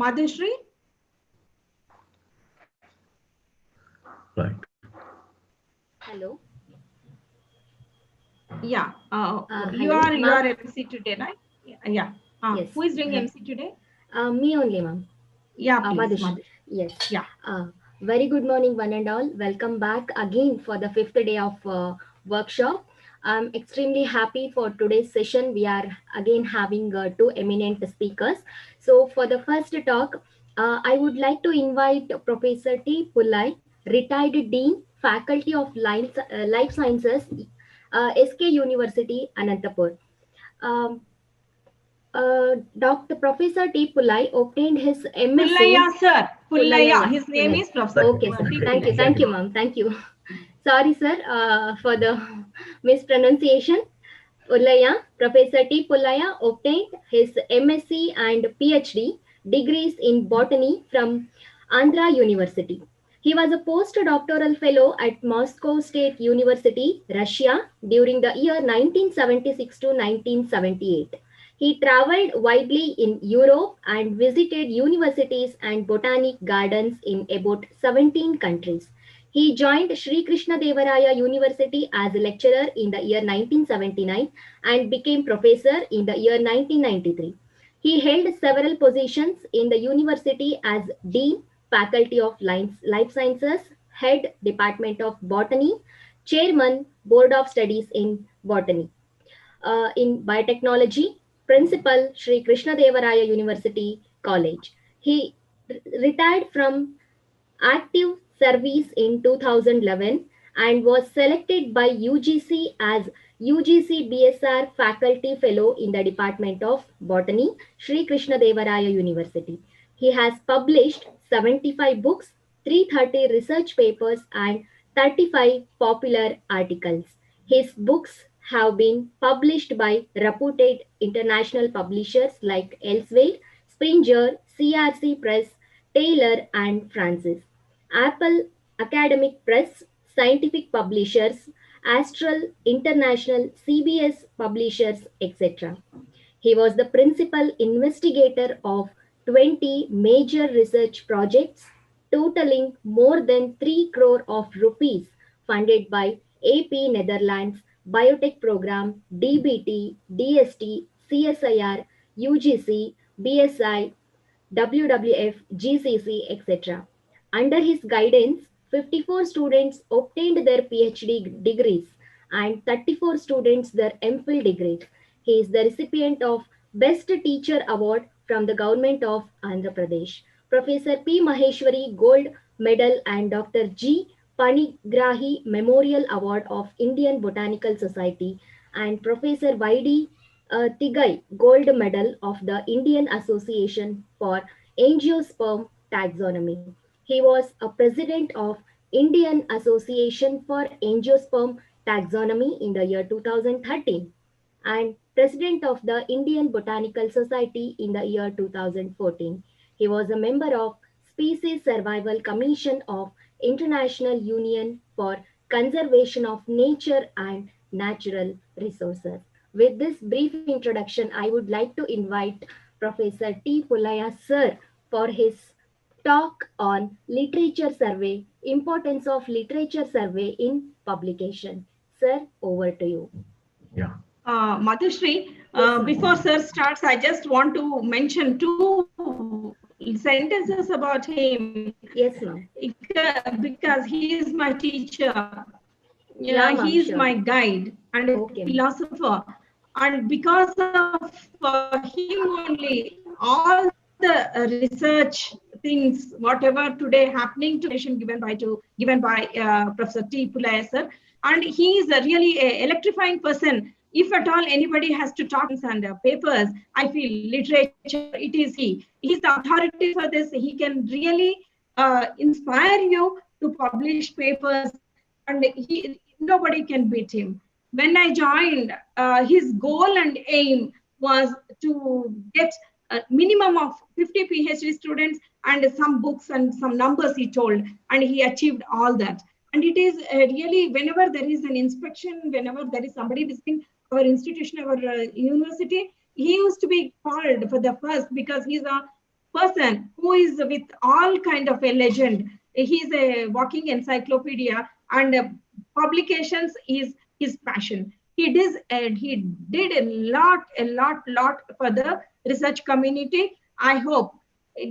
Madhushri? Right. Hello. Yeah. You Hello, are ma'am. MC today, right? Yeah. Yes. Who is doing MC today? Me only, ma'am. Yeah, please, Madhush. Madhushri. Yes. Yeah. Very good morning, one and all. Welcome back again for the fifth day of workshop. I'm extremely happy for today's session. We are again having two eminent speakers. So, for the first talk, I would like to invite Professor T. Pullai, retired Dean, Faculty of Life Sciences, SK University, Anantapur. Um, Dr. Professor T. Pulai obtained his MSc Pullaya, in sir. Pullaya. Pullaya. Yeah, His name Pullai. is Professor Okay, sir. T. Thank you. Pullaya. Thank you, ma'am. Thank you. Sorry, sir, for the mispronunciation. Pullaya, Professor T. Pullaya obtained his MSc and PhD degrees in botany from Andhra University. He was a postdoctoral fellow at Moscow State University, Russia, during the year 1976 to 1978. He traveled widely in Europe and visited universities and botanic gardens in about 17 countries. He joined Sri Krishna Devaraya University as a lecturer in the year 1979 and became professor in the year 1993. He held several positions in the university as Dean, Faculty of Life Sciences, Head, Department of Botany, Chairman, Board of Studies in Botany. In biotechnology, principal Sri Krishna Devaraya University College. He retired from active service in 2011 and was selected by UGC as UGC BSR Faculty Fellow in the Department of Botany, Sri Krishna Devaraya University. He has published 75 books, 330 research papers, and 35 popular articles. His books have been published by reputed international publishers like Elsevier, Springer, CRC Press, Taylor, and Francis. Apple Academic Press, Scientific Publishers, Astral International, CBS Publishers, etc. He was the principal investigator of 20 major research projects totaling more than 3 crore of rupees funded by AP Netherlands Biotech Program, DBT, DST, CSIR, UGC, BSI, WWF, GCC, etc. Under his guidance, 54 students obtained their PhD degrees and 34 students their MPhil degrees. He is the recipient of Best Teacher Award from the Government of Andhra Pradesh. Professor P. Maheshwari Gold Medal and Dr. G. Panigrahi Memorial Award of Indian Botanical Society and Professor Y.D. Tigai Gold Medal of the Indian Association for Angiosperm Taxonomy. He was a president of Indian Association for Angiosperm Taxonomy in the year 2013 and president of the Indian Botanical Society in the year 2014. He was a member of Species Survival Commission of International Union for Conservation of Nature and Natural Resources. With this brief introduction, I would like to invite Professor T. Pulaya sir for his talk on literature survey, importance of literature survey in publication. Sir, over to you. Yeah. Madhushri, Yes, before ma'am. sir starts, I just want to mention two sentences about him Yes, ma'am. because he is my teacher. Yeah, He ma'am, is sure. my guide and a Okay, ma'am. philosopher. And because of him only, all the research things, whatever today happening to given by Professor T. Pulaya sir, and he is a really electrifying person. If at all anybody has to talk and papers, I feel literature, it is he. He's the authority for this. He can really inspire you to publish papers, and nobody can beat him. When I joined, his goal and aim was to get a minimum of 50 PhD students and some books and some numbers he told, and he achieved all that. And it is really, whenever there is an inspection, whenever there is somebody visiting our institution, our university, he used to be called for the first because he's a person who is with all kind of a legend. He's a walking encyclopedia, and publications is his passion. He did a lot for the research community. I hope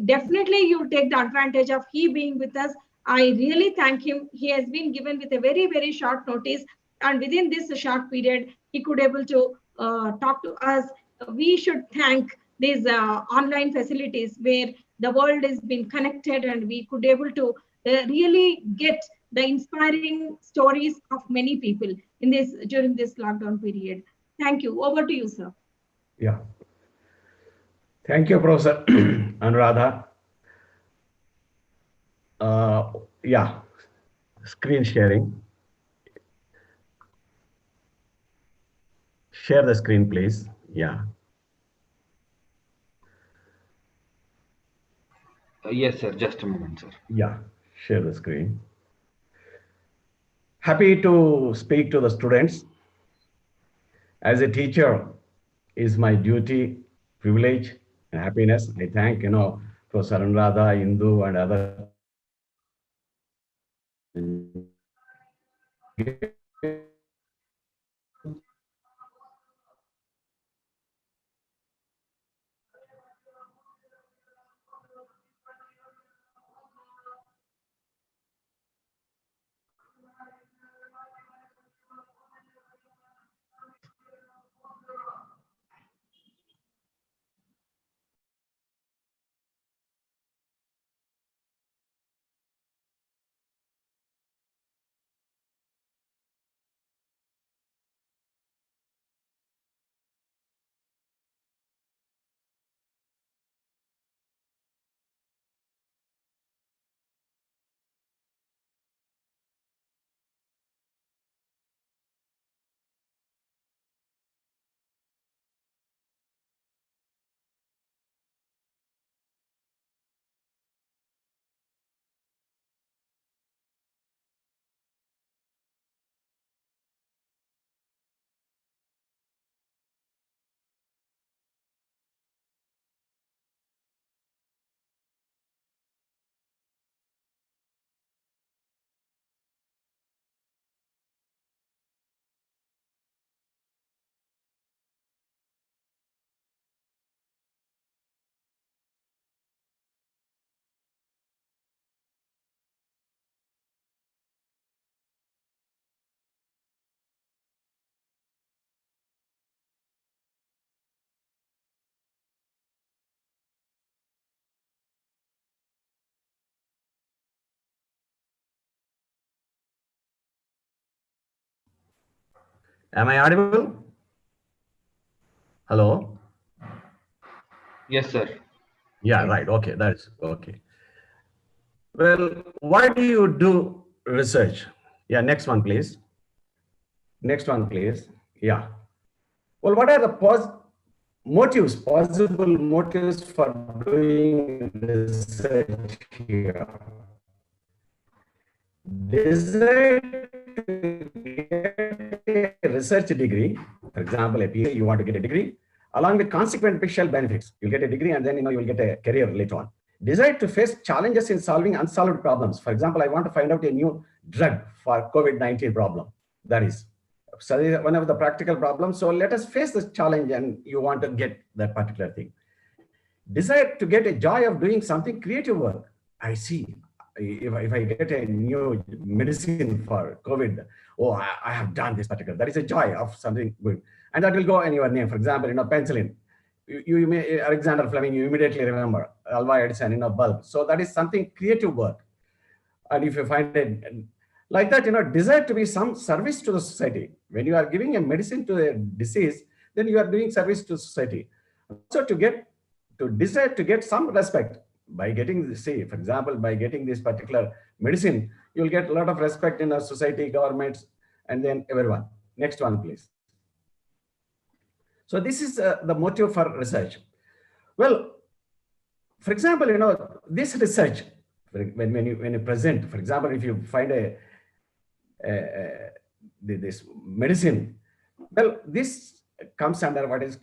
definitely you take the advantage of he being with us. I really thank him. He has been given with a very short notice, and within this short period, he could able to talk to us. We should thank these online facilities where the world has been connected, and we could able to really get the inspiring stories of many people in this during this lockdown period. Thank you. Over to you, sir. Yeah. Thank you, Professor Anuradha. Yeah, screen sharing. Share the screen, please. Yeah. Yes, sir. Just a moment, sir. Yeah, share the screen. Happy to speak to the students. As a teacher, is my duty, privilege, and happiness. I thank, Professor Anuradha, Indu, and other. Am I audible? Hello? Yes, sir. Yeah, right. Okay, that's okay. Well, why do you do research? Yeah, next one, please. Next one, please. Yeah. Well, what are the possible motives for doing research here? Desire to get a research degree, for example, a PhD, you want to get a degree, along with consequent special benefits. You'll get a degree and then you'll get a career later on. Desire to face challenges in solving unsolved problems. For example, I want to find out a new drug for COVID-19 problem. That is one of the practical problems. So let us face this challenge, and you want to get that particular thing. Desire to get a joy of doing something creative work. I see. If I get a new medicine for COVID, oh, I have done this particular. That is a joy of something good. And that will go in your name. For example, penicillin. You may, Alexander Fleming, you immediately remember Alva Edison, bulb. So that is something creative work. And if you find it like that, desire to be some service to the society. When you are giving a medicine to a disease, then you are doing service to society. So to desire to get some respect by getting, say, for example, by getting this particular medicine, you'll get a lot of respect in our society, governments, and then everyone. Next one, please. So this is the motive for research. Well, for example, this research, when you present, for example, if you find this medicine, well, this comes under what is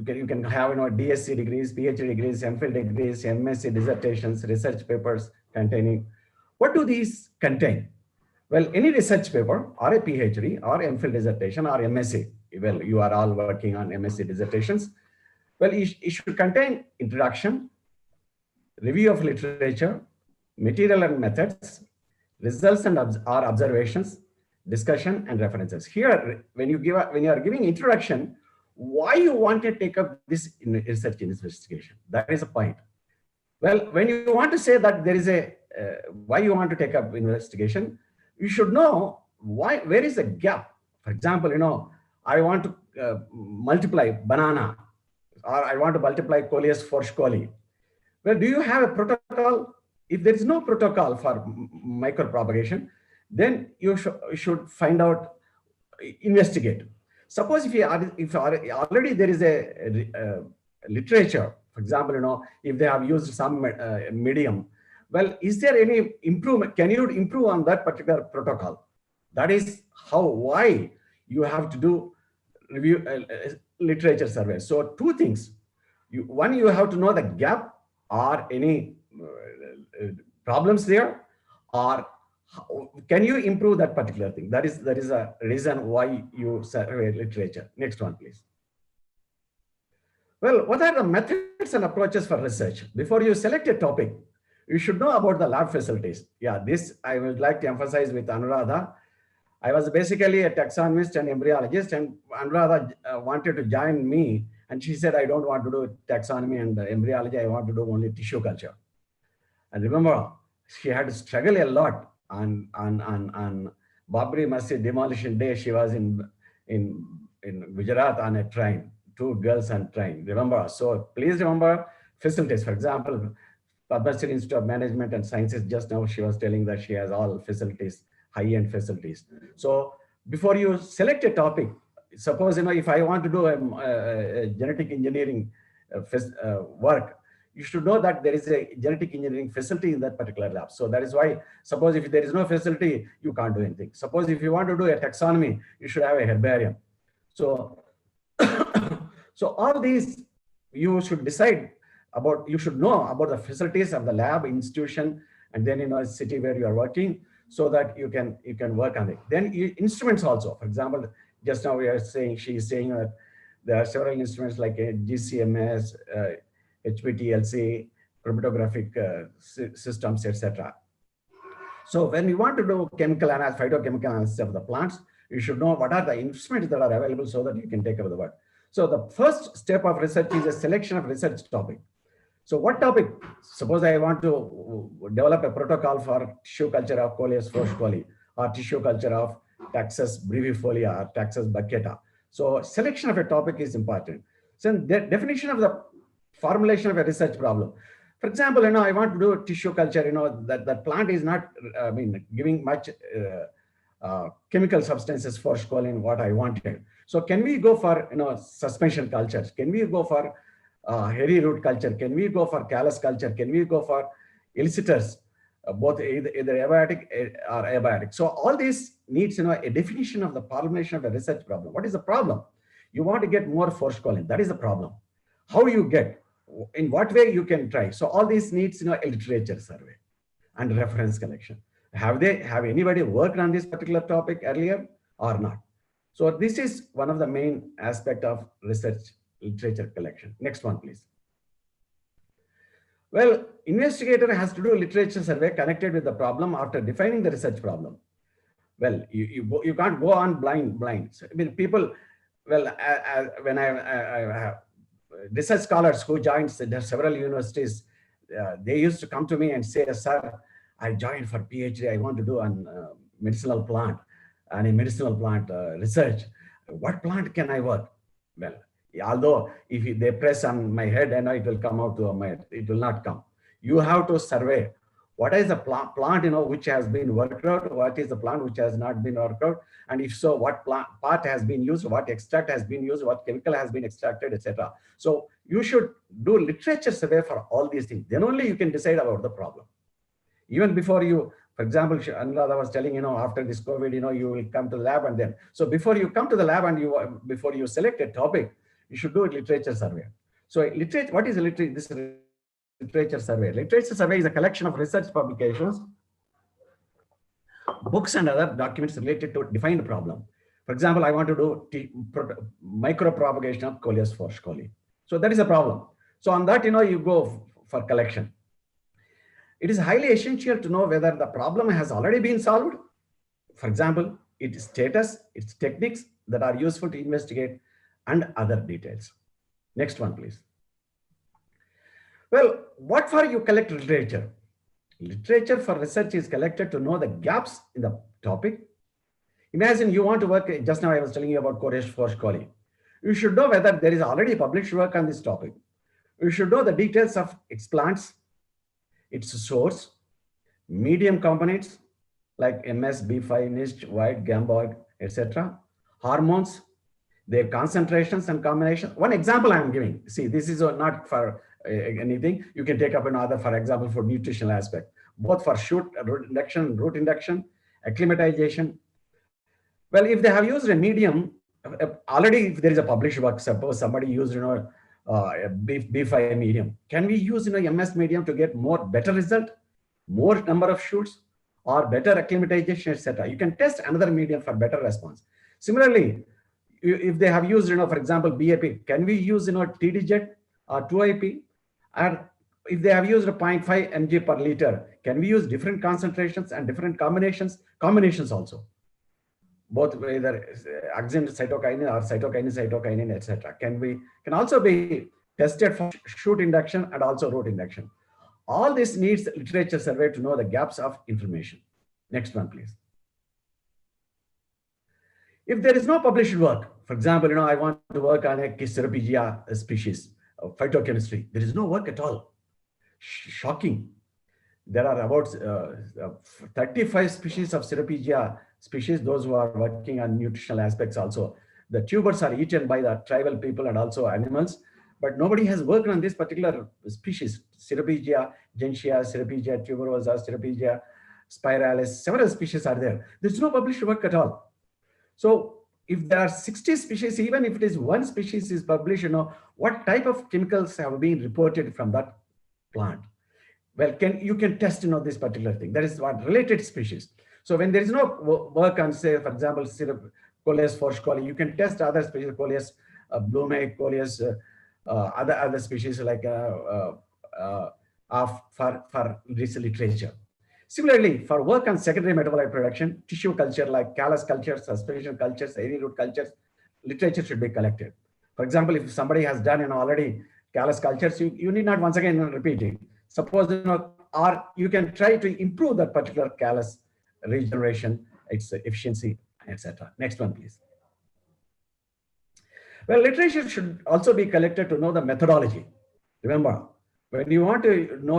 you can have, DSc degrees, PhD degrees, MPhil degrees, MSc dissertations, research papers containing. What do these contain? Well, any research paper or a PhD or MPhil dissertation or MSc, well, you are all working on MSc dissertations. Well, it should contain introduction, review of literature, material and methods, results and or observations, discussion and references. Here, when you are giving introduction, why you want to take up this research investigation? That is a point. Well, when you want to say that there is a why you want to take up investigation, you should know where is the gap. For example, I want to multiply banana, or I want to multiply Coleus force coli. Well, do you have a protocol? If there is no protocol for micropropagation, then you should find out, investigate. Suppose if already there is a literature, for example, if they have used some medium, well, is there any improvement? Can you improve on that particular protocol? That is why you have to do review literature survey. So two things. One, you have to know the gap or any problems there, or can you improve that particular thing? That is a reason why you survey literature. Next one, please. Well, what are the methods and approaches for research? Before you select a topic, you should know about the lab facilities. Yeah, this I would like to emphasize with Anuradha. I was basically a taxonomist and embryologist, and Anuradha wanted to join me, and she said, I don't want to do taxonomy and embryology, I want to do only tissue culture. And remember, she had to struggle a lot on Babri Masjid demolition day. She was in Gujarat on a train, 2 girls on train. Remember, so please remember facilities. For example, Padma Shri Institute of Management and Sciences, just now she was telling that she has all facilities, high-end facilities. So before you select a topic, suppose, if I want to do a genetic engineering work, you should know that there is a genetic engineering facility in that particular lab. So that is why, suppose if there is no facility, you can't do anything. Suppose if you want to do a taxonomy, you should have a herbarium. So, so all these you should decide about, you should know about the facilities of the lab, institution, and then a city where you are working, so that you can work on it. Then instruments also. For example, just now she is saying that there are several instruments like GCMS, HPTLC, chromatographic systems, etc. So when you want to do chemical analysis, phytochemical analysis of the plants, you should know what are the instruments that are available so that you can take up the work. So the first step of research is a selection of research topic. So what topic? Suppose I want to develop a protocol for tissue culture of Coleus force coli, or tissue culture of Taxus brevifolia or Taxus baccata. So selection of a topic is important. So the definition of the formulation of a research problem. For example, I want to do tissue culture, that plant is not, giving much chemical substances for squalene what I wanted. So can we go for, suspension cultures? Can we go for hairy root culture? Can we go for callus culture? Can we go for elicitors, both either abiotic or abiotic? So all this needs, a definition of the formulation of a research problem. What is the problem? You want to get more force squalene. That is the problem. How you get, in what way you can try. So all this needs, a literature survey and reference collection. Have anybody worked on this particular topic earlier or not? So this is one of the main aspects of research literature collection. Next one, please. Well, investigator has to do literature survey connected with the problem after defining the research problem. Well, you can't go on blind. So, people, well, when I have research scholars who joined several universities, they used to come to me and say, sir, I joined for PhD. I want to do on medicinal plant and a medicinal plant research. What plant can I work? Well, although if they press on my head, and it will come out to my head, it will not come. You have to survey what is the plant, which has been worked out, what is the plant which has not been worked out, and if so, what part has been used, what extract has been used, what chemical has been extracted, etc. So you should do literature survey for all these things. Then only you can decide about the problem. Even before you, for example, Anuradha was telling, after this COVID, you will come to the lab, and then, so before you come to the lab and before you select a topic, you should do a literature survey. So literature, what is a this literature survey? Literature survey is a collection of research publications, books and other documents related to defined problem. For example, I want to do micropropagation of Coleus forschkoli. So that is a problem. So on that, you go for collection. It is highly essential to know whether the problem has already been solved. For example, its status, its techniques that are useful to investigate, and other details. Next one, please. Well, what for you collect literature? Literature for research is collected to know the gaps in the topic. Imagine you want to work, just now I was telling you about Coleus forschkoli. You should know whether there is already published work on this topic. You should know the details of its plants, its source, medium components like MS, B5, NIST, White, Gamboid, etc. Hormones, their concentrations and combinations. One example I am giving. See, this is not for anything. You can take up another, for example, for nutritional aspect, both for root induction, acclimatization. Well, if they have used a medium, already if there is a published work, suppose somebody used, B5 medium, can we use, MS medium to get better result, more number of shoots, or better acclimatization, etc. You can test another medium for better response. Similarly, if they have used, for example, BAP, can we use, TDJ or 2IP? And if they have used a 0.5 mg per liter, can we use different concentrations and different combinations also? Both either axin cytokinin or cytokinin, etc. Can also be tested for shoot induction and also root induction. All this needs literature survey to know the gaps of information. Next one, please. If there is no published work, for example, I want to work on a Ceropegia species of phytochemistry. There is no work at all. Shocking. There are about 35 species of Ceropegia species, those who are working on nutritional aspects also. The tubers are eaten by the tribal people and also animals, but nobody has worked on this particular species. Ceropegia gentia, Ceropegia tuberosa, Ceropegia spiralis, several species are there. There's no published work at all. So if there are 60 species, even if it is one species is published, what type of chemicals have been reported from that plant? Well, you can test, this particular thing. That is what related species. So when there is no work on, say, for example, Coleus forschkoli, you can test other species, Coleus blume, Coleus, other species like for this literature. Similarly, for work on secondary metabolite production, tissue culture like callus cultures, suspension cultures, airy root cultures, literature should be collected. For example, if somebody has done already callus cultures, you need not once again repeat it. Suppose, or you can try to improve that particular callus regeneration, its efficiency, etc. Next one, please. Well, literature should also be collected to know the methodology. Remember, when you want to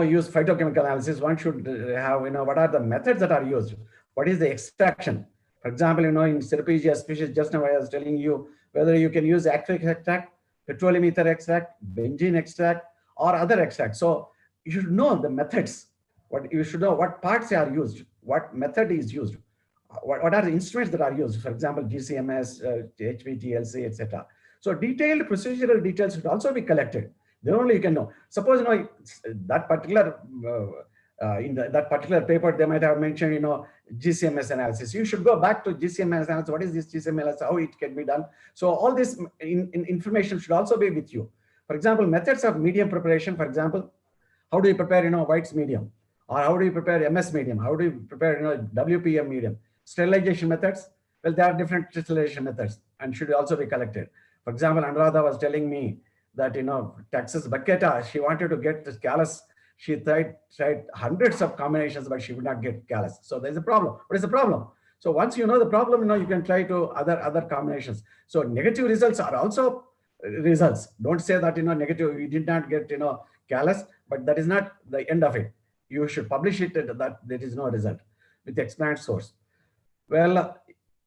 use phytochemical analysis, one should have, what are the methods that are used? What is the extraction? For example, in Ceropegia species, just now I was telling you whether you can use acrylic extract, petroleum ether extract, benzene extract, or other extracts. So you should know the methods. You should know what parts are used, what method is used, what are the instruments that are used. For example, GCMS, HPTLC, etc. So detailed procedural details should also be collected. Then only you can know. Suppose that particular in that particular paper they might have mentioned GCMS analysis. You should go back to GCMS analysis. What is this GCMS analysis? How it can be done? So all this information should also be with you. For example, methods of medium preparation. For example, how do you prepare White's medium, or how do you prepare MS medium? How do you prepare WPM medium? Sterilization methods. Well, there are different sterilization methods and should also be collected. For example, Anuradha was telling me that Taxus baccata, she wanted to get this callus. She tried hundreds of combinations, but she would not get callus. So there's a problem. What is the problem? So once you know the problem, you can try to other combinations. So negative results are also results. Don't say that negative, you did not get callus, but that is not the end of it. You should publish it that there is no result with the explanatory source. Well,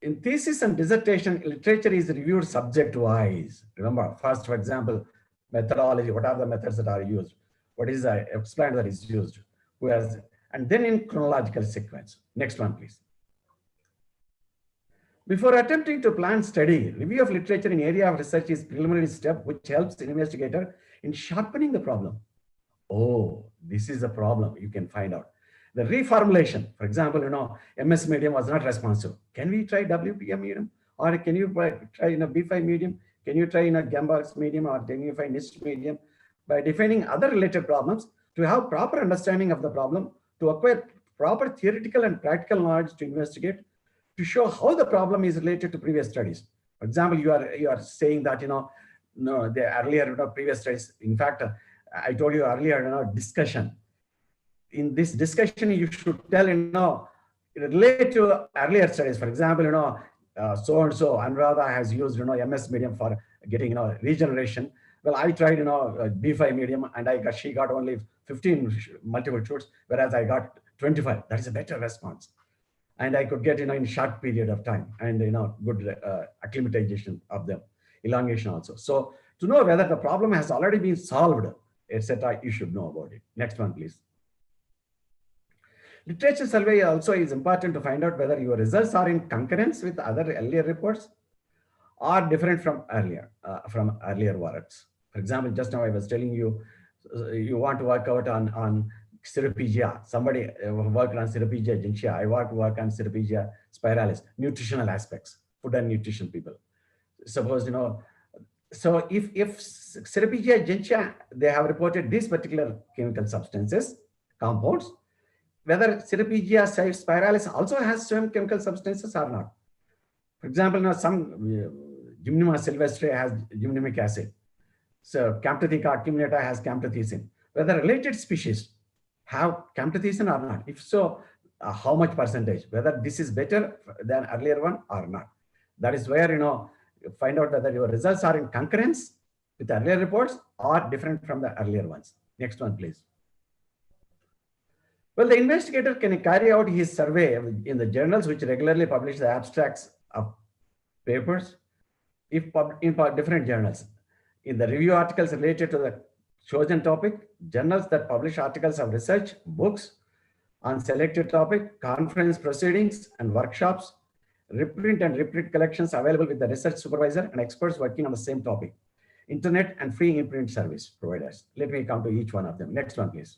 in thesis and dissertation, literature is reviewed subject-wise. Remember, first, for example, methodology. What are the methods that are used? What is the explained that is used? And then in chronological sequence. Next one, please. Before attempting to plan study, review of literature in area of research is preliminary step which helps the investigator in sharpening the problem. Oh, this is a problem you can find out. The reformulation, for example, MS medium was not responsive. Can we try WPM medium? Or can you try B5 medium? Can you try Gambox medium, or can you find NIST medium? By defining other related problems, to have proper understanding of the problem, to acquire proper theoretical and practical knowledge to investigate, to show how the problem is related to previous studies. For example, you are saying that the earlier previous studies. In fact, I told you earlier, discussion. In this discussion, you should tell, relate to earlier studies. For example, so-and-so, Anuradha has used, MS medium for getting, regeneration. Well, I tried, B5 medium, and she got only 15 multiple shoots, whereas I got 25. That is a better response. And I could get, in short period of time, and, good acclimatization of them, elongation also. So to know whether the problem has already been solved, etc., you should know about it. Next one, please. Literature survey also is important to find out whether your results are in concurrence with other earlier reports or different from earlier works. For example, just now I was telling you, you want to work out on Ceropegia. Somebody worked on Ceropegia gentiana. I want to work on Ceropegia spiralis, nutritional aspects, food and nutrition people. Suppose, so if Ceropegia gentiana, they have reported these particular chemical substances, compounds, whether Ceropegia spiralis also has same chemical substances or not. For example, some Gymnema sylvestre has gymnemic acid. So Camptotheca acuminata has camptothecin. Whether related species have camptothecin or not. If so, how much percentage? Whether this is better than earlier one or not. That is where, you find out whether your results are in concurrence with earlier reports or different from the earlier ones. Next one, please. Well, the investigator can carry out his survey in the journals which regularly publish the abstracts of papers, in different journals. In the review articles related to the chosen topic, journals that publish articles of research, books on selected topic, conference proceedings and workshops, reprint and reprint collections available with the research supervisor and experts working on the same topic, internet and free imprint service providers. Let me come to each one of them. Next one, please.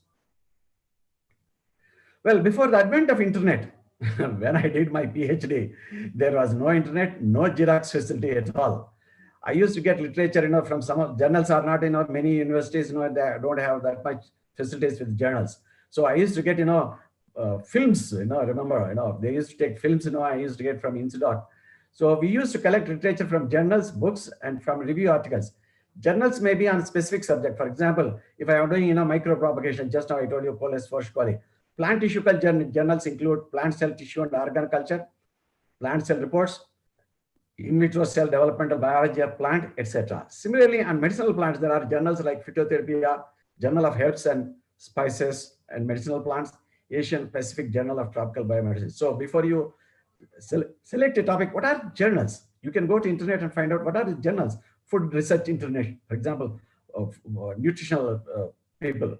Well, before the advent of internet, when I did my PhD, there was no internet, no Xerox facility at all. I used to get literature, from some of journals are not, many universities, they don't have that much facilities with journals. So I used to get, films, remember, they used to take films, I used to get from INSIDOT. So we used to collect literature from journals, books, and from review articles. Journals may be on a specific subject. For example, if I am doing, micropropagation, just now I told you, Coles Forschquali. Plant tissue culture journals include plant cell tissue and organ culture, plant cell reports, in vitro cell developmental biology of plant, etc. Similarly, on medicinal plants, there are journals like Phytotherapia, Journal of Herbs and Spices and Medicinal Plants, Asian Pacific Journal of Tropical Biomedicine. So before you select a topic, what are journals? You can go to internet and find out what are the journals. Food Research International, for example, of nutritional people.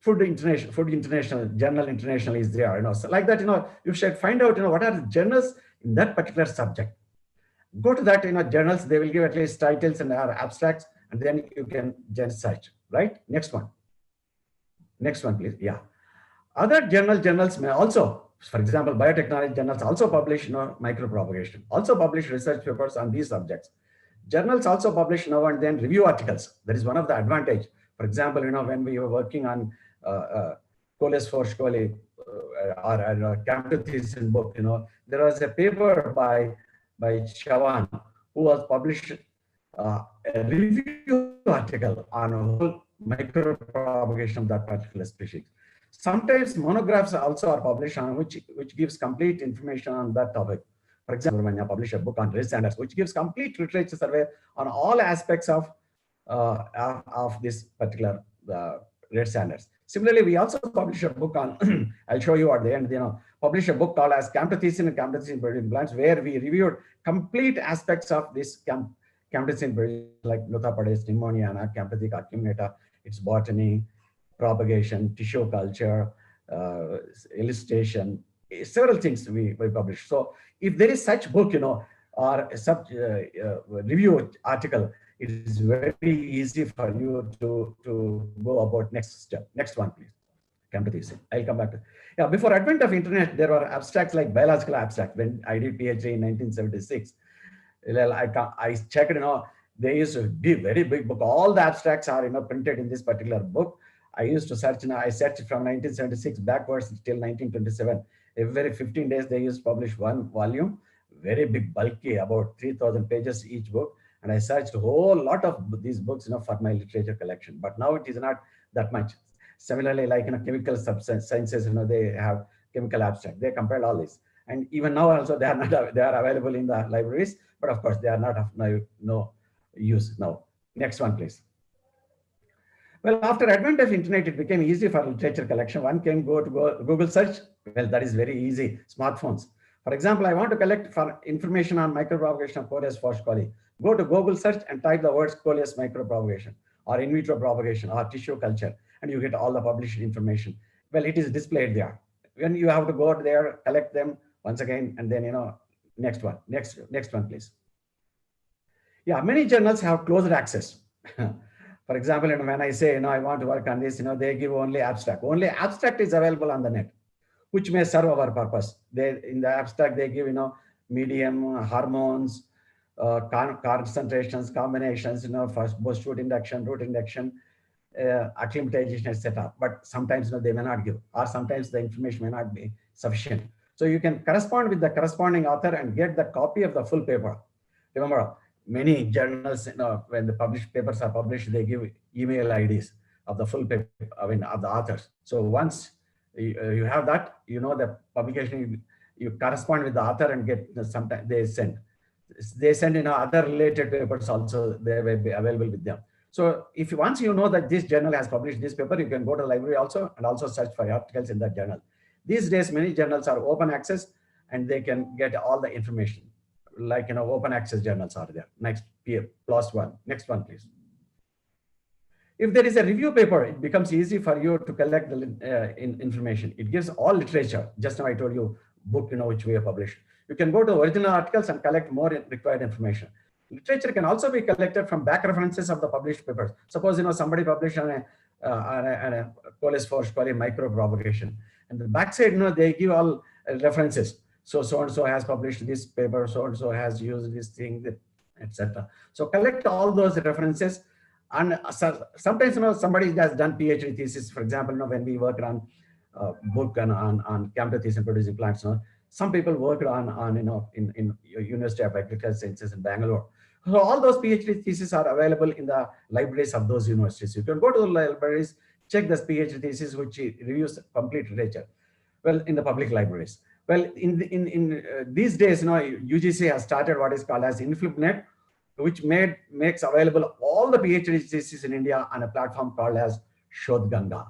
Food International, Journal International is there, so like that, you should find out, what are the journals in that particular subject. Go to that, journals, they will give at least titles and abstracts, and then you can just search, right? Next one, please. Yeah. Other journals may also, for example, biotechnology journals also publish, micropropagation, also publish research papers on these subjects. Journals also publish now and then review articles. That is one of the advantage. For example, when we were working on Coles Forschquali or camptothecin book, there was a paper by Chavan who was published a review article on a whole micropropagation of that particular species. Sometimes monographs also are published on which gives complete information on that topic. For example, when I publish a book on red sanders, which gives complete literature survey on all aspects of this particular red sanders. Similarly, we also publish a book on, I'll show you at the end, publish a book called as Camptothecin and Camptothecin producing plants, where we reviewed complete aspects of this camptothecin producing, like Nothopodes, pneumoniana, Camptotheca acuminata, its botany, propagation, tissue culture, illustration, several things we publish. So if there is such book, or a review article, it is very easy for you to go about next step. Next one, please. Come to this. I'll come back to. Yeah, before advent of internet, there were abstracts like biological abstract. When I did PhD in 1976, I checked, they used to be very big book. All the abstracts are, printed in this particular book. I used to search, I searched from 1976 backwards till 1927. Every 15 days, they used to publish one volume, very big, bulky, about 3,000 pages each book. And I searched a whole lot of these books, for my literature collection. But now it is not that much. Similarly, like chemical sciences, they have chemical abstract. They compiled all this, and even now also they are not. They are available in the libraries, but of course they are not of no use now. Next one, please. Well, after advent of internet, it became easy for literature collection. One can go to Google search. Well, that is very easy. Smartphones. For example, I want to collect for information on micropropagation of Coleus force coli. Go to Google search and type the words Coleus micropropagation or in vitro propagation or tissue culture, and you get all the published information. Well, it is displayed there. When you have to go there, collect them once again, and then, next one, next one, please. Yeah, many journals have closed access. For example, when I say, I want to work on this, they give only abstract. Only abstract is available on the net, which may serve our purpose. In the abstract, they give, medium, hormones, concentrations, combinations, for both root induction, acclimatization, etc. But sometimes they may not give, or sometimes the information may not be sufficient. So you can correspond with the corresponding author and get the copy of the full paper. Remember, many journals, when the published papers are published, they give email IDs of the full paper, of the authors. So once you have that, the publication, you correspond with the author and get, sometimes they send other related papers also, they will be available with them. So if once you know that this journal has published this paper, you can go to the library also and also search for articles in that journal. These days, many journals are open access and they can get all the information. Like, open access journals are there. Next, plus one. Next one, please. If there is a review paper, it becomes easy for you to collect the information. It gives all literature. Just now I told you book, which we have published. You can go to original articles and collect more required information. Literature can also be collected from back references of the published papers. Suppose, somebody published on a Coleus force coli micropropagation. And the backside, they give all references. So-and-so has published this paper, so-and-so has used this thing, etc. So collect all those references. And sometimes, somebody has done PhD thesis. For example, when we worked on book and on camptothecin producing plants, some people worked on in University of Agricultural Sciences in Bangalore. So all those PhD theses are available in the libraries of those universities. You can go to the libraries, check this PhD thesis, which reviews complete literature. Well, in the public libraries. Well, in these days, UGC has started what is called as InflipNet, which makes available all the PhD theses in India on a platform called as Shodhganga.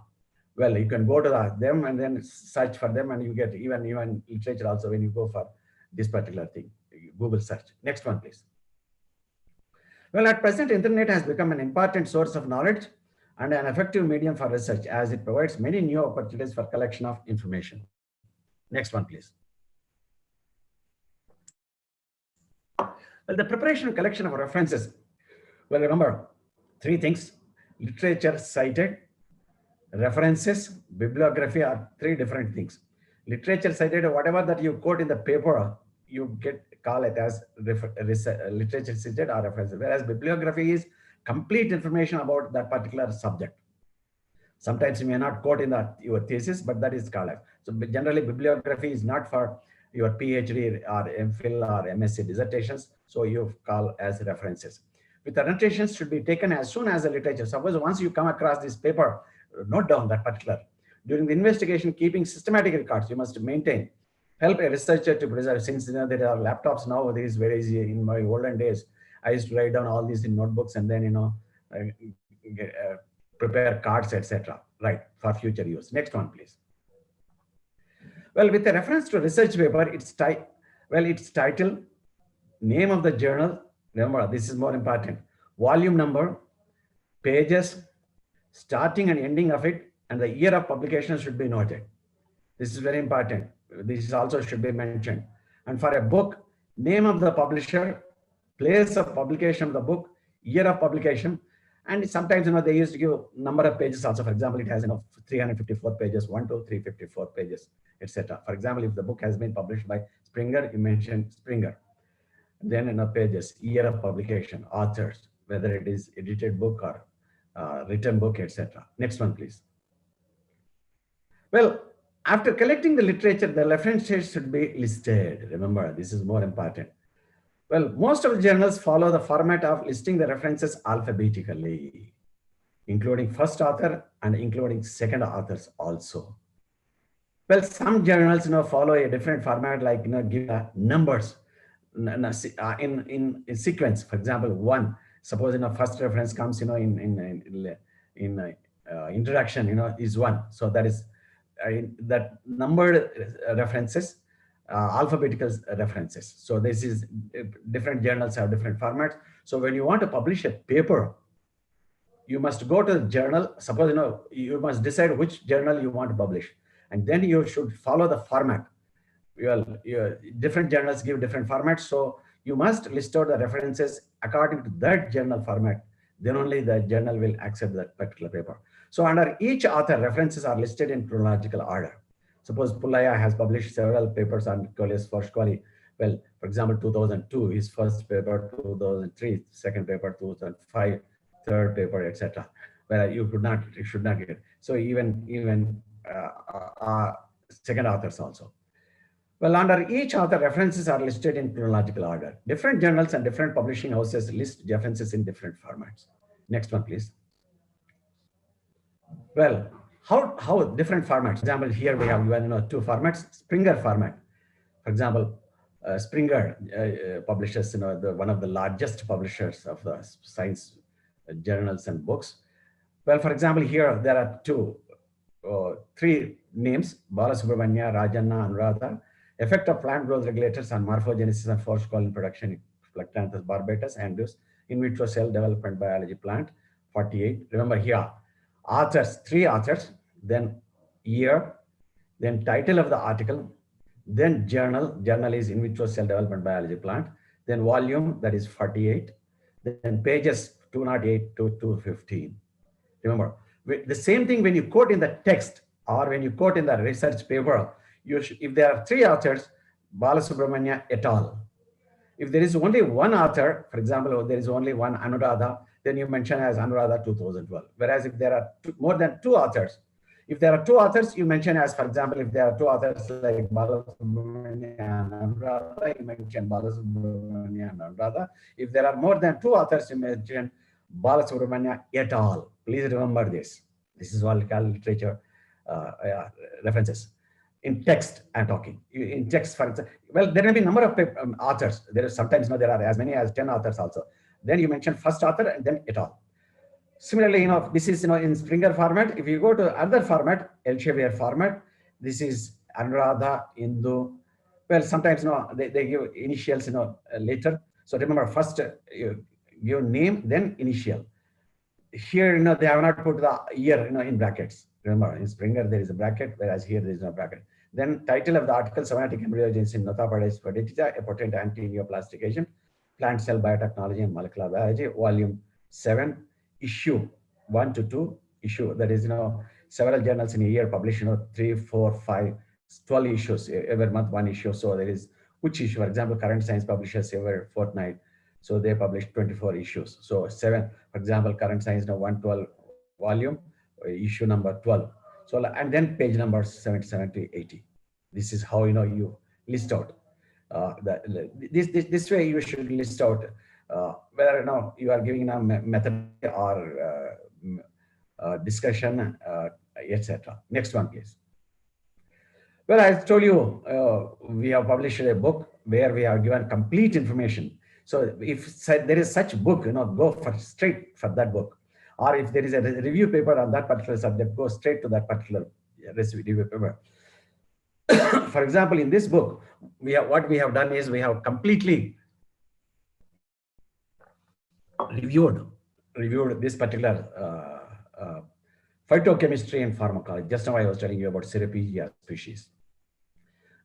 Well, you can go to them and then search for them, and you get even literature also when you go for this particular thing. Google search. Next one, please. Well, at present, internet has become an important source of knowledge and an effective medium for research, as it provides many new opportunities for collection of information. Next one, please. Well, the preparation and collection of references. Well, remember, three things: literature cited, references, bibliography are three different things. Literature cited, whatever that you quote in the paper, you call it as literature cited or references. Whereas bibliography is complete information about that particular subject. Sometimes you may not quote in your thesis, but that is called as. So generally, bibliography is not for your PhD or MPhil or MSc dissertations. So you call as references. With annotations should be taken as soon as the literature. Suppose once you come across this paper, note down that particular. During the investigation, keeping systematic records, you must maintain. Help a researcher to preserve. Since there are laptops now, it is very easy. In my olden days, I used to write down all these in notebooks and then prepare cards, etc. Right, for future use. Next one, please. Well, with a reference to research paper, its title, name of the journal. Remember, this is more important. Volume number, pages, starting and ending of it, and the year of publication should be noted. This is very important. This also should be mentioned. And for a book, name of the publisher, place of publication of the book, year of publication, and sometimes they used to give number of pages also. For example, it has 354 pages, 1 to 354 pages, etc. For example, if the book has been published by Springer, you mention Springer. Then pages, year of publication, authors, whether it is edited book or written book, etc. Next one, please. Well, after collecting the literature, the references should be listed. Remember, this is more important. Well, most of the journals follow the format of listing the references alphabetically, including first author and including second authors also. Well, some journals follow a different format, like give numbers in sequence. For example, one, suppose first reference comes in introduction is one, so that is that numbered references, alphabetical references. So this is different journals have different formats. So when you want to publish a paper, you must go to the journal. Suppose you must decide which journal you want to publish, and then you should follow the format. Different journals give different formats, so you must list out the references according to that journal format. Then only the journal will accept that particular paper. So under each author, references are listed in chronological order. Suppose Pullaiah has published several papers on Coleus Forsqually. Well, for example, 2002, his first paper, 2003, second paper, 2005, third paper, etc. Where you should not get. So even second authors also. Well, under each author, references are listed in chronological order. Different journals and different publishing houses list references in different formats. Next one, please. Well, how different formats? For example, here we have two formats. Springer format. For example, Springer publishes one of the largest publishers of the science journals and books. Well, for example, here there are three names: Balasubramania, Rajanna, Anuradha. Effect of plant growth regulators on morphogenesis and Forsqualin production in Plectranthus barbatus, and this in vitro cell development biology plant, 48. Remember here, authors, three authors, then year, then title of the article, then journal is in vitro cell development biology plant, then volume, that is 48, then pages 208 to 215. Remember, the same thing when you quote in the text or when you quote in the research paper, if there are three authors, Balasubramania et al. If there is only one author, for example, there is only one Anuradha, then you mention as Anuradha 2012. Whereas if there are more than two authors, if there are two authors, you mention as, for example, if there are two authors like Balasubramania and Anuradha, you mention Balasubramania and Anuradha. If there are more than two authors, you mention Balasubramania et al. Please remember this. This is what we call literature references. In text, I'm talking. In text, for example, well, there may be a number of authors. There is sometimes there are as many as 10 authors also. Then you mention first author and then et al. Similarly, this is in Springer format. If you go to other format, Elsevier format, this is Anuradha, Indu. Well, sometimes they give initials later. So remember, first you give name, then initial. Here they have not put the year in brackets. Remember, in Springer there is a bracket, whereas here there is no bracket. Then title of the article: Somatic embryogenesis in Nothopodes perdita, a potent anti-neoplastic agent, plant cell biotechnology and molecular biology, volume 7, issue 1 to 2, issue, that is several journals in a year publish 3, 4, 5, 12 issues every month, one issue. So there is which issue, for example, Current Science publishes every fortnight, so they publish 24 issues. So 7, for example, Current Science 112 volume, issue number 12. So and then page numbers 77 to 80. This is how you list out. This way you should list out whether you are giving a method or discussion, etc. Next one, please. Well, I told you we have published a book where we have given complete information. So if there is such book, go straight for that book. Or if there is a review paper on that particular subject, go straight to that particular review paper. For example, in this book, what we have done is we have completely reviewed this particular phytochemistry and pharmacology. Just now I was telling you about Cerepegia species.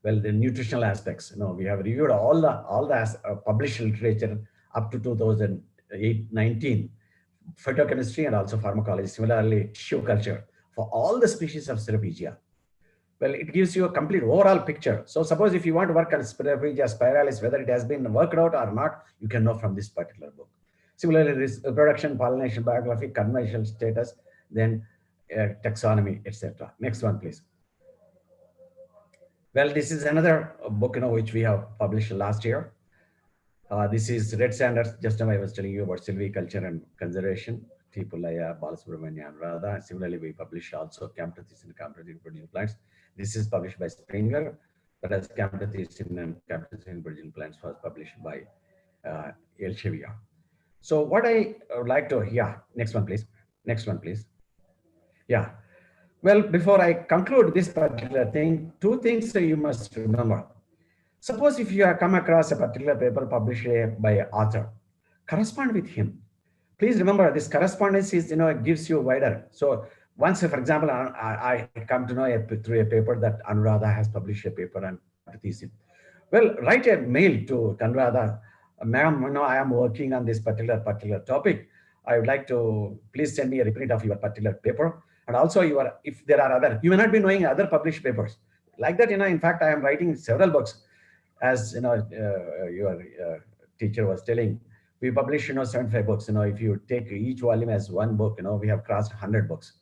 Well, the nutritional aspects, we have reviewed all the published literature up to 2019, phytochemistry and also pharmacology, similarly tissue culture for all the species of Ceropegia. Well, it gives you a complete overall picture. So suppose if you want to work on Ceropegia spiralis, whether it has been worked out or not, you can know from this particular book. Similarly, reproduction, pollination, biography, conventional status, then taxonomy, etc. Next one, please. Well, this is another book, which we have published last year. This is Red Sanders. Just now I was telling you about silviculture and conservation. T. Pullaiah, Balasubramanian, and Radha. Similarly, we publish also Camptothecin and Camptothecin producing plants. This is published by Springer, whereas Camptothecin and Camptothecin producing plants was published by Elsevier. So what I would like to, next one, please. Next one, please. Yeah. Well, before I conclude this particular thing, two things you must remember. Suppose if you have come across a particular paper published by an author, correspond with him. Please remember this correspondence is, gives you wider. So once, for example, I come to know through a paper that Anuradha has published a paper on thesis. Well, write a mail to Anuradha, ma'am, I am working on this particular topic. I would like to please send me a reprint of your particular paper. And also if there are other, you may not be knowing other published papers. Like that, in fact, I am writing several books. As your teacher was telling, we publish 75 books. If you take each volume as one book, we have crossed 100 books.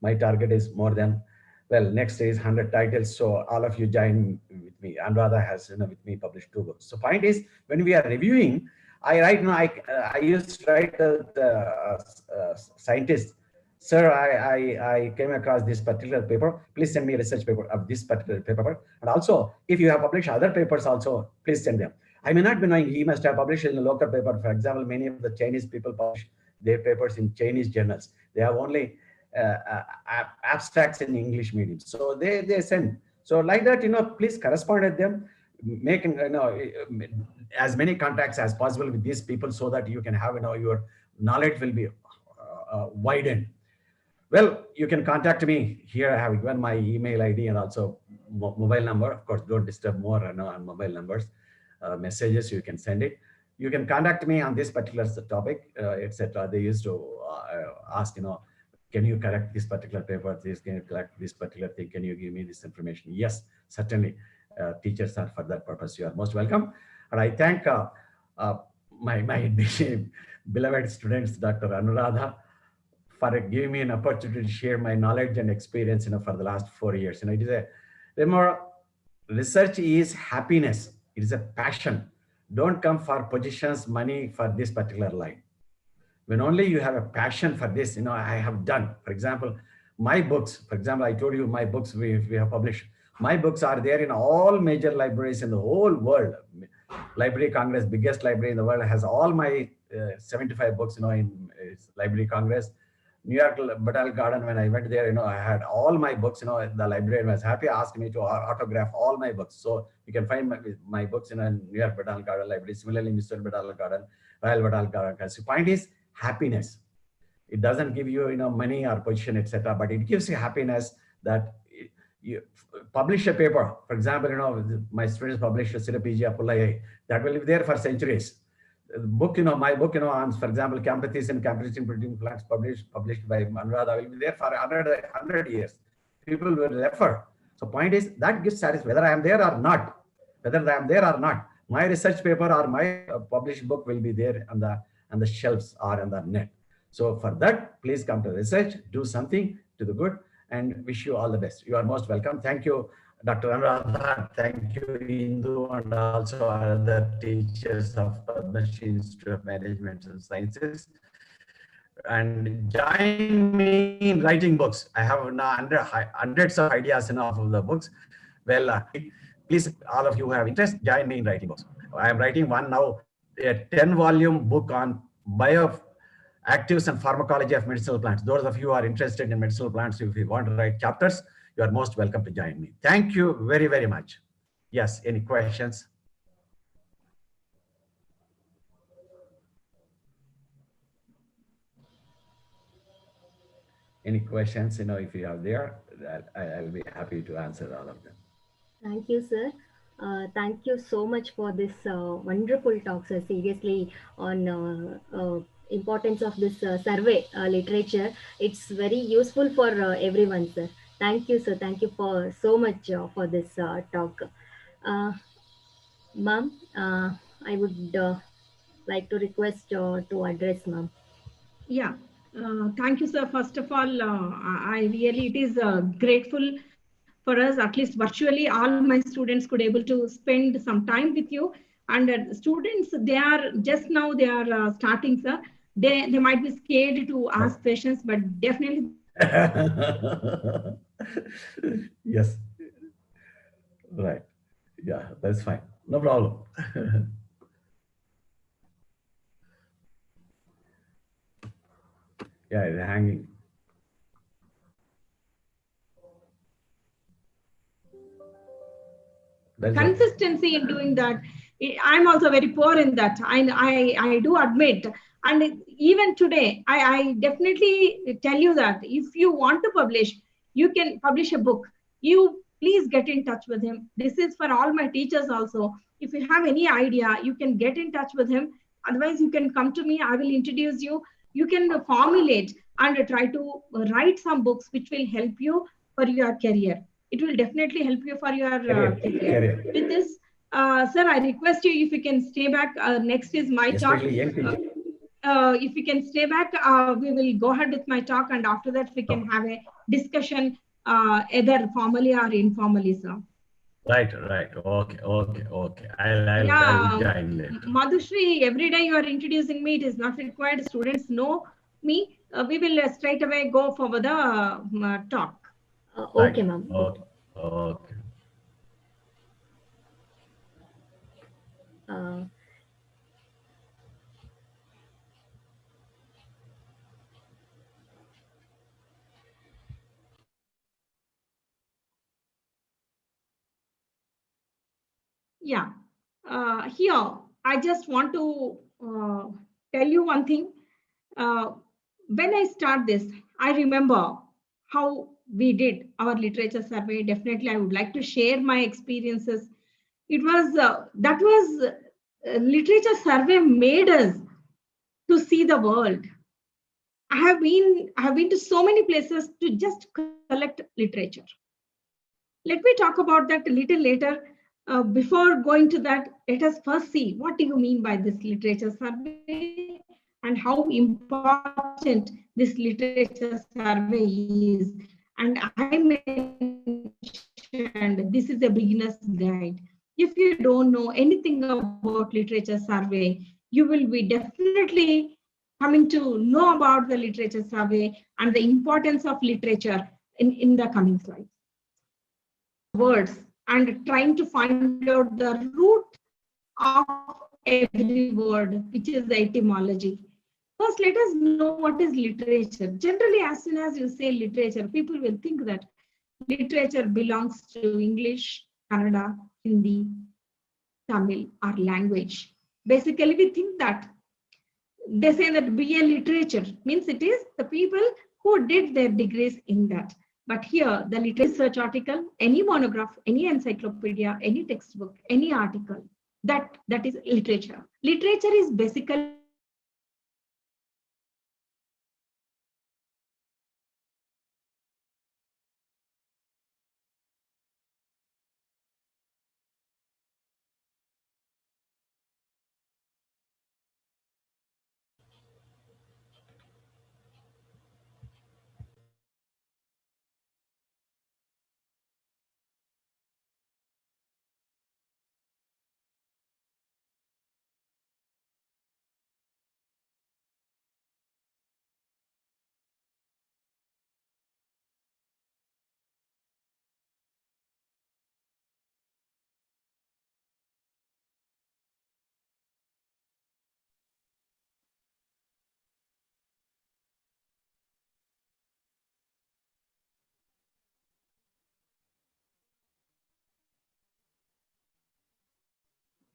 My target is more than, well, next is 100 titles. So all of you join with me. Anuradha has with me published 2 books. So point is, when we are reviewing, I write, I used to write scientists, sir, I came across this particular paper. Please send me a research paper of this particular paper. And also, if you have published other papers also, please send them. I may not be knowing, he must have published in a local paper. For example, many of the Chinese people publish their papers in Chinese journals. They have only abstracts in English medium. So they send. So like that, please correspond with them, make as many contacts as possible with these people so that you can have, your knowledge will be widened. Well, you can contact me here. I have given my email ID and also mobile number. Of course, don't disturb more on mobile numbers. Messages, you can send it. You can contact me on this particular topic, etc. They used to ask, can you correct this particular paper? Please, can you correct this particular thing? Can you give me this information? Yes, certainly. Teachers are for that purpose. You are most welcome. And I thank my beloved students, Dr. Anuradha, for giving me an opportunity to share my knowledge and experience, for the last 4 years. It is remember, research is happiness. It is a passion. Don't come for positions, money for this particular line. When only you have a passion for this, I have done, for example, my books, for example, I told you my books we have published. My books are there in all major libraries in the whole world. Library Congress, biggest library in the world, has all my 75 books, in Library Congress. New York Botanical Garden, when I went there, I had all my books, the librarian was happy, asked me to autograph all my books. So you can find my books in New York Botanical Garden Library, similarly, Mr. Botanical Garden, Royal Botanical Garden. So point is happiness. It doesn't give you, money or position, etc., but it gives you happiness that you publish a paper. For example, my students published Ceropegia pullaiah, that will be there for centuries. Book, my book, on, for example, Camptothecin and Camptothecin producing plants published by Anuradha will be there for 100 years. People will refer. So point is that gives satisfaction, whether I am there or not, my research paper or my published book will be there on the shelves or on the net. So for that, please come to research, do something to the good, and wish you all the best. You are most welcome. Thank you, Dr. Anuradha. Thank you, Indu, and also other teachers of Padma Shri Institute of Management and Sciences. And join me in writing books. I have now hundreds of ideas of the books. Well, please, all of you who have interest, join me in writing books. I am writing one now, a 10-volume book on bioactives and pharmacology of medicinal plants. Those of you who are interested in medicinal plants, if you want to write chapters, you are most welcome to join me. Thank you very, very much. Yes, any questions? Any questions, if you have there, I'll be happy to answer all of them. Thank you, sir. Thank you so much for this wonderful talk, sir. Seriously, on importance of this survey literature. It's very useful for everyone, sir. Thank you, sir. Thank you for so much for this talk. Uh, Ma'am, I would like to request to address ma'am. Yeah. Thank you, sir. First of all, I really, it is grateful for us, at least virtually, all my students could able to spend some time with you. And students, they are just now, they are starting, sir. They might be scared to ask questions, but definitely. Yes. Right. Yeah, that's fine. No problem. Yeah, it's hanging. That's Consistency in doing that. I'm also very poor in that. I do admit. And even today, I definitely tell you that if you want to publish, you can publish a book. You please get in touch with him. This is for all my teachers also. If you have any idea, you can get in touch with him. Otherwise, you can come to me. I will introduce you. You can formulate and try to write some books which will help you for your career. It will definitely help you for your career. With this, sir, I request you if you can stay back. Next is my talk. Especially young people. If you can stay back, we will go ahead with my talk, and after that we can have a discussion, either formally or informally, sir. Right. Okay. I'll join later. Madhushri, every day you are introducing me. It is not required. Students know me. We will straight away go for the talk. Okay, ma'am. Okay. Yeah. Here, I just want to tell you one thing. When I start this, I remember how we did our literature survey. Definitely, I would like to share my experiences. It was literature survey made us to see the world. I have been to so many places to just collect literature. Let me talk about that a little later. Before going to that, let us first see what do you mean by this literature survey and how important this literature survey is. And I mentioned this is a beginner's guide. If you don't know anything about literature survey, you will be definitely coming to know about the literature survey and the importance of literature in the coming slides. Words and trying to find out the root of every word, which is the etymology. First, let us know what is literature. Generally, as soon as you say literature, people will think that literature belongs to English, Kannada, Hindi, Tamil, or language. Basically, we think that they say that BA literature means it is the people who did their degrees in that. But here, the research article, any monograph, any encyclopedia, any textbook, any article, that is literature. Literature is basically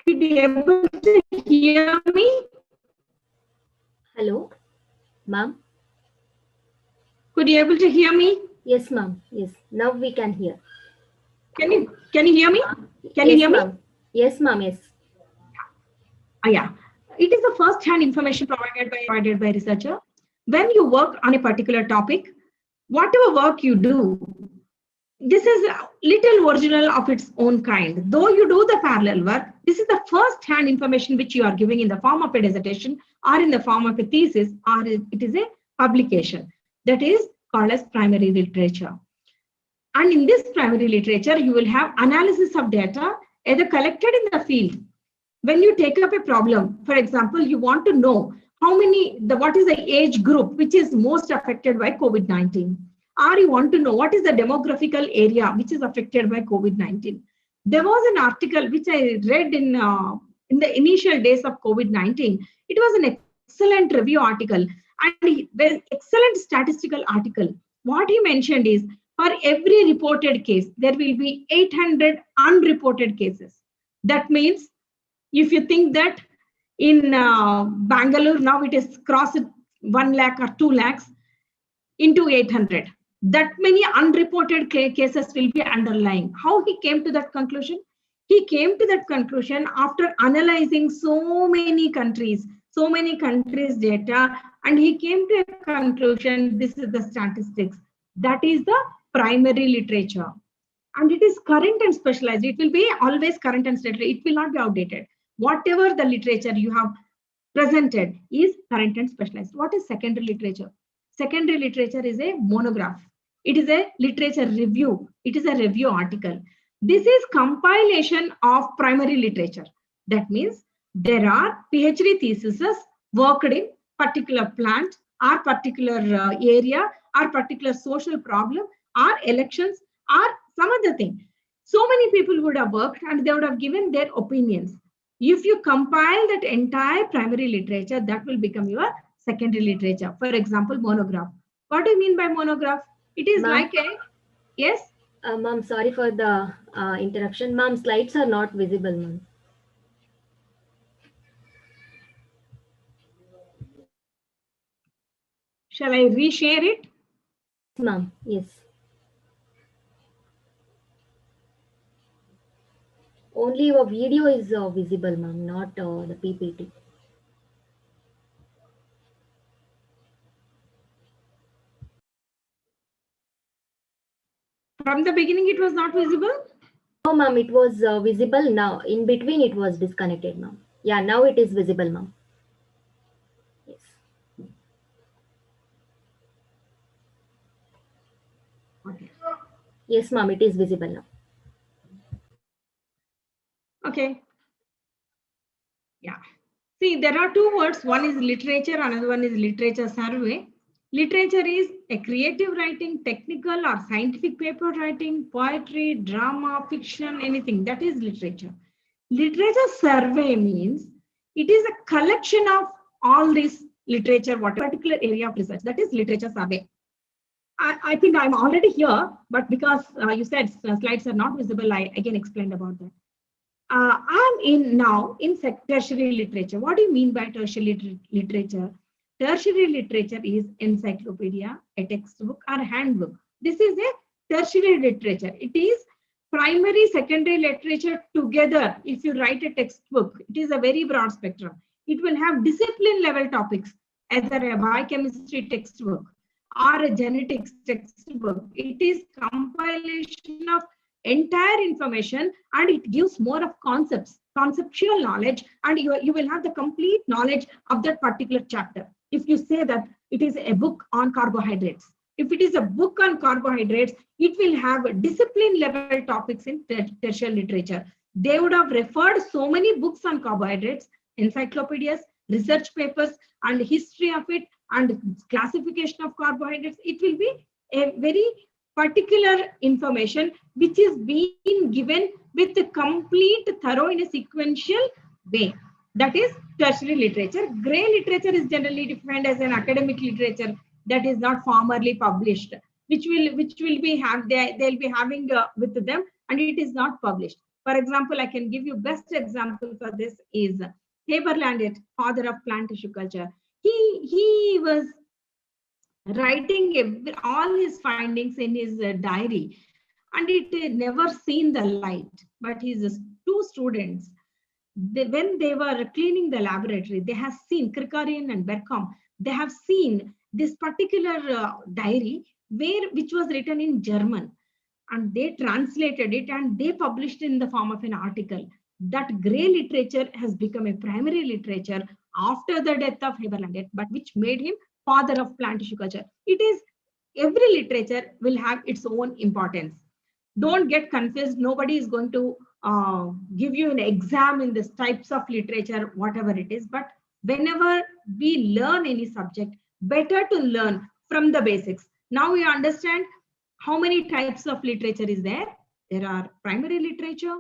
Could you be able to hear me? Hello, ma'am. Could you be able to hear me? Yes, ma'am. Yes, now we can hear. Can you hear me? Can you Yes, hear me? ma'am. Yes, ma'am. Yes. Yeah. It is the first-hand information provided by researcher. When you work on a particular topic, whatever work you do, this is a little original of its own kind. Though you do the parallel work, this is the first-hand information which you are giving in the form of a dissertation or in the form of a thesis, or it is a publication. That is called as primary literature. And in this primary literature, you will have analysis of data either collected in the field. When you take up a problem, for example, you want to know what is the age group which is most affected by COVID-19, or you want to know what is the demographical area which is affected by COVID-19. There was an article which I read in the initial days of COVID-19. It was an excellent review article and excellent statistical article. What he mentioned is, for every reported case, there will be 800 unreported cases. That means, if you think that in Bangalore, now it is crossed 1 lakh or 2 lakhs into 800. That many unreported cases will be underlying. How he came to that conclusion? He came to that conclusion after analyzing so many countries data, and he came to a conclusion, this is the statistics. That is the primary literature. And it is current and specialized. It will be always current and specialized. It will not be outdated. Whatever the literature you have presented is current and specialized. What is secondary literature? Secondary literature is a monograph. It is a literature review. It is a review article. This is compilation of primary literature. That means there are PhD theses worked in particular plant or particular area or particular social problem or elections or some other thing. So many people would have worked and they would have given their opinions. If you compile that entire primary literature, that will become your secondary literature. For example, monograph. What do you mean by monograph? It is like a, yes? Ma'am, sorry for the interruption. Ma'am, slides are not visible, ma'am. Shall I reshare it? Ma'am, yes. Only your video is visible, ma'am, not the PPT. From the beginning, it was not visible? No, ma'am, it was visible now. In between, it was disconnected, ma'am. Yeah, now it is visible, ma'am. Yes. Okay. Yes, ma'am, it is visible now. Okay. Yeah. See, there are two words. One is literature, another one is literature survey. Literature is a creative writing, technical or scientific paper writing, poetry, drama, fiction, anything. That is literature. Literature survey means it is a collection of all this literature, what particular area of research. That is literature survey. I think I'm already here, but because you said slides are not visible, I again explained about that. I'm now in tertiary literature. What do you mean by tertiary literature? Tertiary literature is encyclopedia, a textbook, or handbook. This is a tertiary literature. It is primary, secondary literature together. If you write a textbook, it is a very broad spectrum. It will have discipline level topics, either a biochemistry textbook or a genetics textbook. It is compilation of entire information and it gives more of conceptual knowledge, and you will have the complete knowledge of that particular chapter. If you say that it is a book on carbohydrates, if it is a book on carbohydrates, it will have discipline level topics in tertiary literature. They would have referred so many books on carbohydrates, encyclopedias, research papers, and history of it, and classification of carbohydrates. It will be a very particular information which is being given with a complete thorough in a sequential way. That is tertiary literature. Gray literature is generally defined as an academic literature that is not formally published, which will be they'll be having with them, and it is not published. For example, I can give you best example for this is Heber Landreth, father of plant tissue culture. He was writing all his findings in his diary, and it never seen the light. But his two students, when they were cleaning the laboratory, they have seen, Kirkorian and Bercom, they have seen this particular diary which was written in German, and they translated it and they published in the form of an article. That gray literature has become a primary literature after the death of Heber Landet, but which made him father of plant tissue culture. It is, every literature will have its own importance. Don't get confused. Nobody is going to give you an exam in this types of literature, whatever it is. But whenever we learn any subject, better to learn from the basics. Now we understand how many types of literature is there. There are primary literature.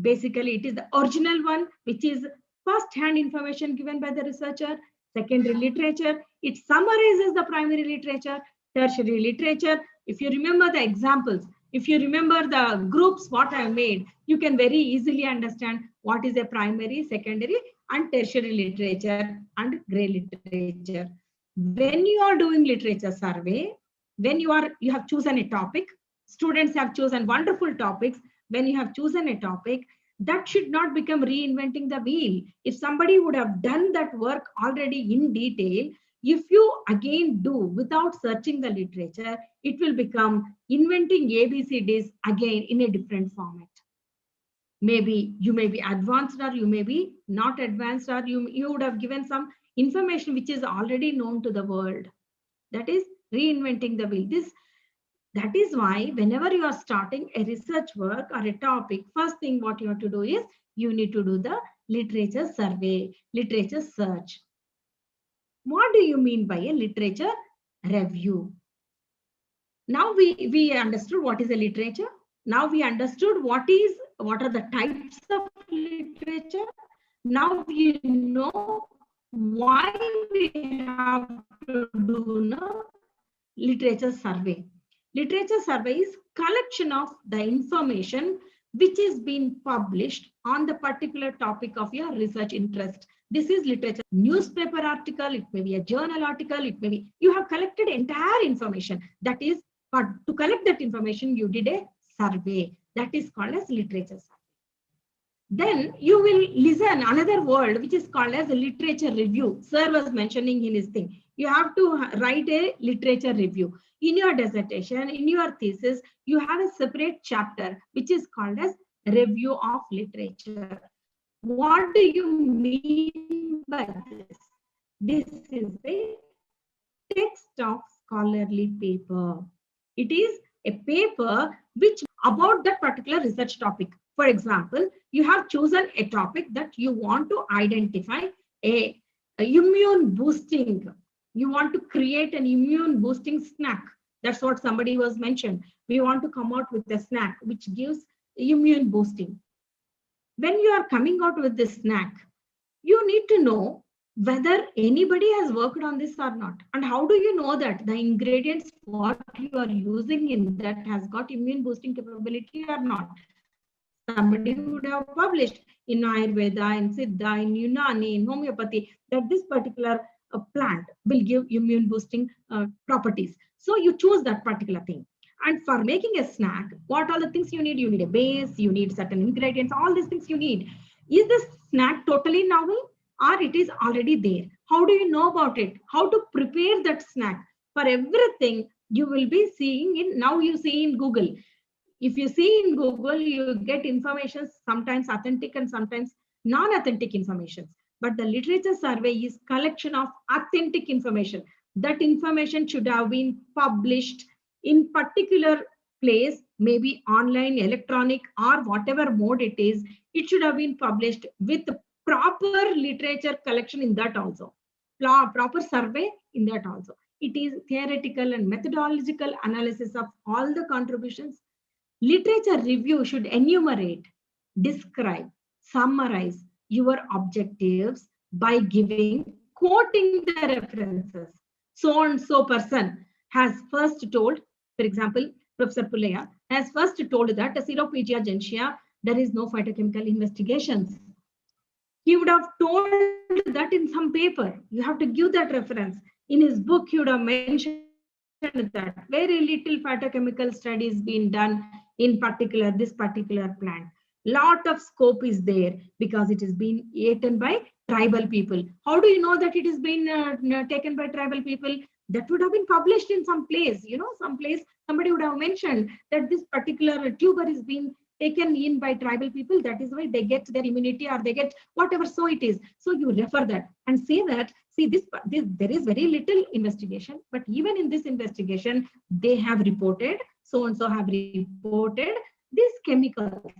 Basically, it is the original one, which is first-hand information given by the researcher. Secondary literature, it summarizes the primary literature. Tertiary literature, if you remember the examples, if you remember the groups what I made, you can very easily understand what is a primary, secondary, and tertiary literature and gray literature. When you are doing literature survey, when you have chosen a topic, students have chosen wonderful topics. When you have chosen a topic, that should not become reinventing the wheel. If somebody would have done that work already in detail, if you again do without searching the literature, it will become inventing ABCDs again in a different format. Maybe you may be advanced or you may be not advanced, or you would have given some information which is already known to the world. That is reinventing the wheel. That is why whenever you are starting a research work or a topic, first thing what you have to do is you need to do the literature survey, literature search. What do you mean by a literature review? Now we understood what is a literature. Now we understood what are the types of literature. Now you know why we have to do literature survey. Literature survey is collection of the information which is being published on the particular topic of your research interest. This is literature. Newspaper article, it may be a journal article, it may be, you have collected entire information. That is, but to collect that information, you did a survey. That is called as literature survey. Then you will listen another word which is called as a literature review. Sir was mentioning in his thing. You have to write a literature review. In your dissertation, in your thesis, you have a separate chapter which is called as review of literature. What do you mean by this? This is a text of scholarly paper. It is a paper which about that particular research topic. For example, you have chosen a topic that you want to identify a immune boosting. You want to create an immune boosting snack. That's what somebody was mentioned. We want to come out with a snack which gives immune boosting. When you are coming out with this snack, you need to know whether anybody has worked on this or not. And how do you know that the ingredients what you are using in that has got immune boosting capability or not? Somebody would have published in Ayurveda, in Siddha, in Unani, in homeopathy, that this particular plant will give immune boosting properties. So you choose that particular thing. And for making a snack, what are the things you need? You need a base, you need certain ingredients, all these things you need. Is this snack totally novel or it is already there? How do you know about it? How to prepare that snack? For everything you will be seeing in, now you see in Google. If you see in Google, you get information, sometimes authentic and sometimes non-authentic information. But the literature survey is collection of authentic information. That information should have been published in particular place, maybe online, electronic, or whatever mode it is. It should have been published with proper literature collection in that also. Proper survey in that also. It is theoretical and methodological analysis of all the contributions. Literature review should enumerate, describe, summarize your objectives by quoting the references. So and so person has first told, for example, Professor Pullaiah has first told that Ceropegia gentiana, there is no phytochemical investigations. He would have told that in some paper. You have to give that reference. In his book, he would have mentioned that very little phytochemical studies being done in particular, this particular plant. Lot of scope is there because it is being eaten by tribal people. How do you know that it is being taken by tribal people? That would have been published in some place, some place somebody would have mentioned that this particular tuber is being taken in by tribal people. That is why they get their immunity or they get whatever. So it is. So you refer that and say that, see, this there is very little investigation, but even in this investigation, they have reported, so and so have reported these chemicals.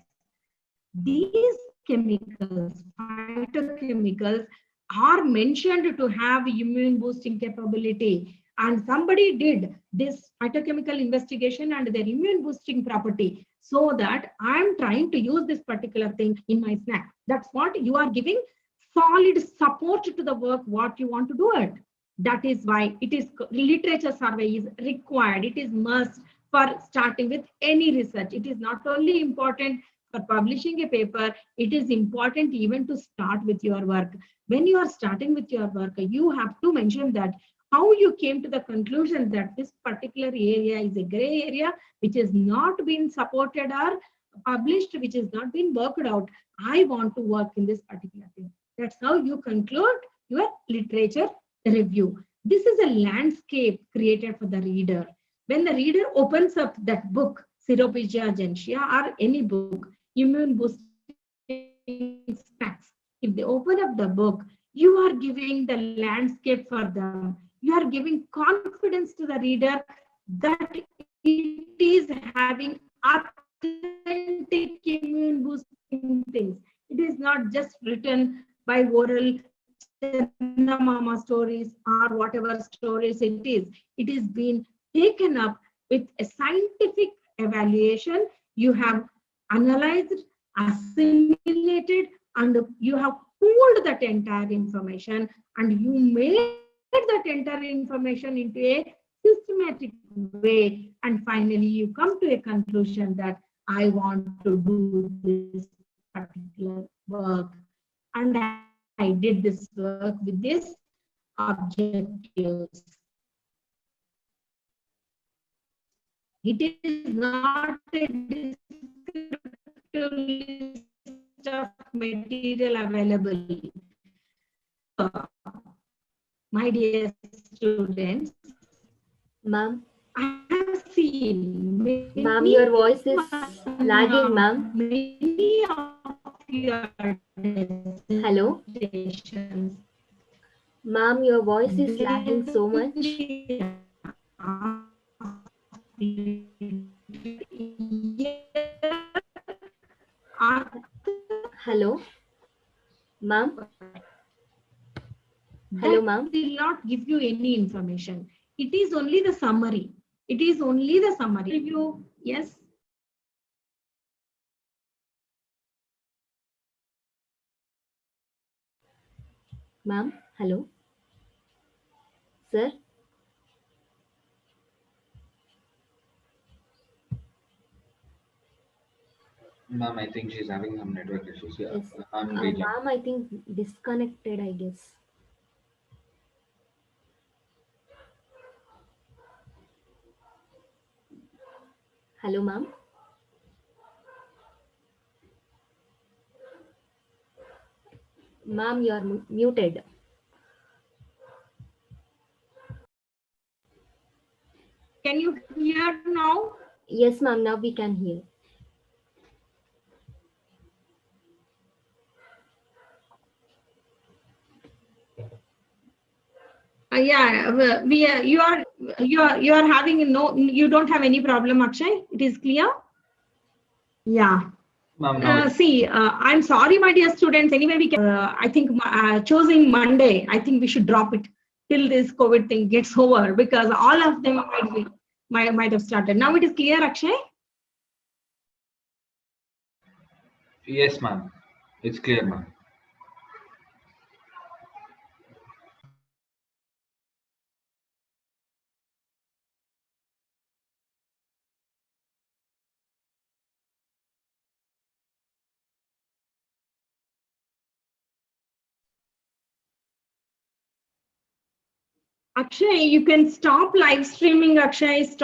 These chemicals, phytochemicals, are mentioned to have immune boosting capability. And somebody did this phytochemical investigation and their immune boosting property, so that I'm trying to use this particular thing in my snack. That's what you are giving solid support to the work, what you want to do it. That is why it is literature survey is required. It is must for starting with any research. It is not only important for publishing a paper, it is important even to start with your work. When you are starting with your work, you have to mention that how you came to the conclusion that this particular area is a gray area, which has not been supported or published, which has not been worked out. I want to work in this particular thing. That's how you conclude your literature review. This is a landscape created for the reader. When the reader opens up that book, Ceropegia gentiana, or any book, immune boosting snacks, if they open up the book, you are giving the landscape for them. You are giving confidence to the reader that it is having authentic immune boosting things. It is not just written by oral Mama stories or whatever stories it is. It is being taken up with a scientific evaluation. You have analyzed, assimilated, and you have pooled that entire information, and you made that entire information into a systematic way, and finally you come to a conclusion that I want to do this particular work, and I did this work with this objectives. It is not a descriptive list of material available. My dear students, Ma'am. I have seen Ma'am, your voice is lagging, ma'am. Many of your Hello? Ma'am, your voice is lagging so much. Hello? Ma'am? Hello, ma'am. Will not give you any information. It is only the summary. It is only the summary. Review, yes. Ma'am, hello. Sir? Ma'am, I think she's having some network issues. Yeah, Yes. I'm waiting. Ma'am, I think disconnected, I guess. Hello, ma'am. Ma'am, you are muted. Can you hear now? Yes, ma'am. Now we can hear. Yeah, you are having no, you don't have any problem, Akshay. It is clear. Yeah. See, I'm sorry, my dear students. Anyway, we can. I think choosing Monday. I think we should drop it till this COVID thing gets over, because all of them might have started. Now it is clear, Akshay. Yes, ma'am. It's clear, ma'am. Akshay, you can stop live streaming, Akshay. Stop